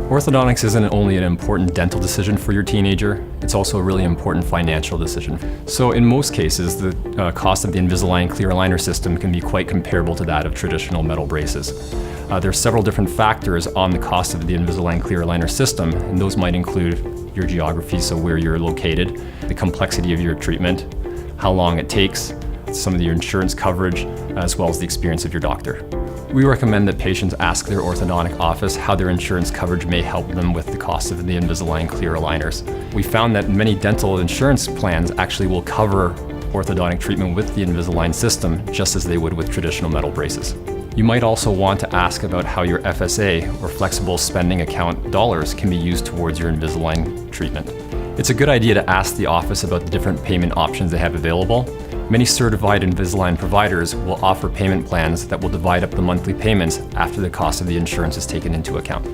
Orthodontics isn't only an important dental decision for your teenager, it's also a really important financial decision. So in most cases, the cost of the Invisalign clear aligner system can be quite comparable to that of traditional metal braces. There are several different factors on the cost of the Invisalign clear aligner system, and those might include your geography, so where you're located, the complexity of your treatment, how long it takes, some of your insurance coverage, as well as the experience of your doctor. We recommend that patients ask their orthodontic office how their insurance coverage may help them with the cost of the Invisalign clear aligners. We found that many dental insurance plans actually will cover orthodontic treatment with the Invisalign system just as they would with traditional metal braces. You might also want to ask about how your FSA, or flexible spending account dollars, can be used towards your Invisalign treatment. It's a good idea to ask the office about the different payment options they have available. Many certified Invisalign providers will offer payment plans that will divide up the monthly payments after the cost of the insurance is taken into account.